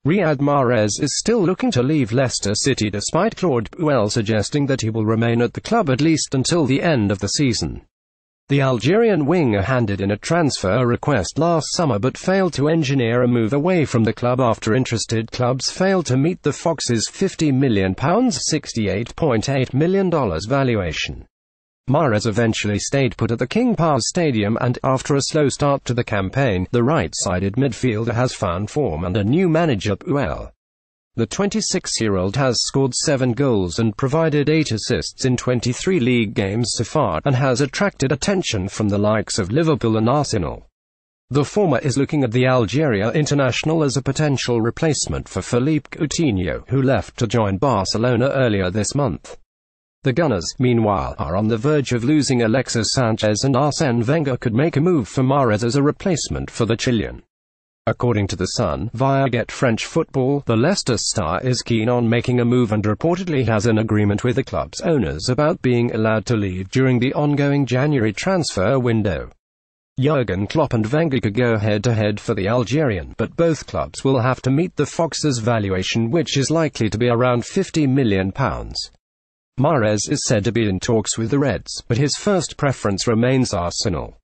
Riyad Mahrez is still looking to leave Leicester City despite Claude Puel suggesting that he will remain at the club at least until the end of the season. The Algerian winger handed in a transfer request last summer but failed to engineer a move away from the club after interested clubs failed to meet the Foxes' £50 million $68.8 million valuation. Mahrez eventually stayed put at the King Power Stadium and, after a slow start to the campaign, the right-sided midfielder has found form under new manager Puel. The 26-year-old has scored 7 goals and provided 8 assists in 23 league games so far, and has attracted attention from the likes of Liverpool and Arsenal. The former is looking at the Algeria international as a potential replacement for Philippe Coutinho, who left to join Barcelona earlier this month. The Gunners, meanwhile, are on the verge of losing Alexis Sanchez, and Arsène Wenger could make a move for Mahrez as a replacement for the Chilean. According to The Sun, via Get French Football, the Leicester star is keen on making a move and reportedly has an agreement with the club's owners about being allowed to leave during the ongoing January transfer window. Jurgen Klopp and Wenger could go head-to-head for the Algerian, but both clubs will have to meet the Foxes' valuation, which is likely to be around £50 million. Mahrez is said to be in talks with the Reds, but his first preference remains Arsenal.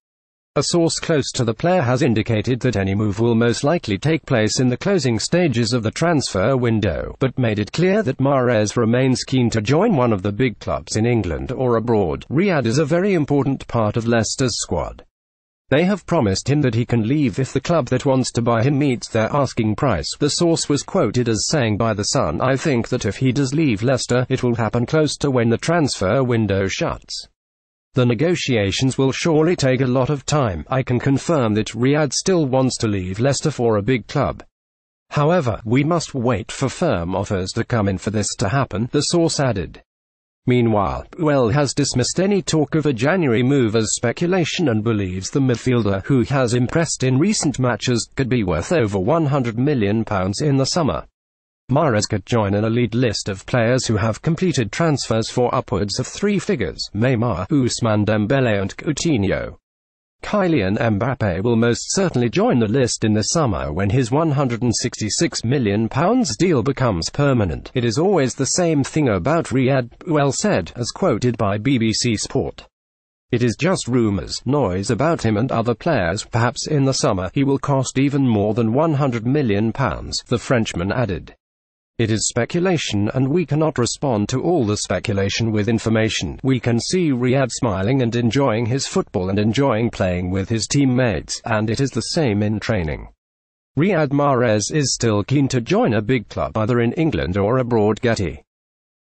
A source close to the player has indicated that any move will most likely take place in the closing stages of the transfer window, but made it clear that Mahrez remains keen to join one of the big clubs in England or abroad. Riyad is a very important part of Leicester's squad. They have promised him that he can leave if the club that wants to buy him meets their asking price. The source was quoted as saying by The Sun, "I think that if he does leave Leicester, it will happen close to when the transfer window shuts. The negotiations will surely take a lot of time. I can confirm that Riyad still wants to leave Leicester for a big club. However, we must wait for firm offers to come in for this to happen," the source added. Meanwhile, Puel has dismissed any talk of a January move as speculation and believes the midfielder, who has impressed in recent matches, could be worth over £100 million in the summer. Mahrez could join an elite list of players who have completed transfers for upwards of 3 figures: Neymar, Ousmane Dembélé and Coutinho. Kylian Mbappé will most certainly join the list in the summer when his £166 million deal becomes permanent. "It is always the same thing about Riyad," Puel said, as quoted by BBC Sport. "It is just rumours, noise about him and other players. Perhaps in the summer he will cost even more than £100 million, the Frenchman added. "It is speculation, and we cannot respond to all the speculation with information. We can see Riyad smiling and enjoying his football and enjoying playing with his teammates, and it is the same in training." Riyad Mahrez is still keen to join a big club either in England or abroad. Getty.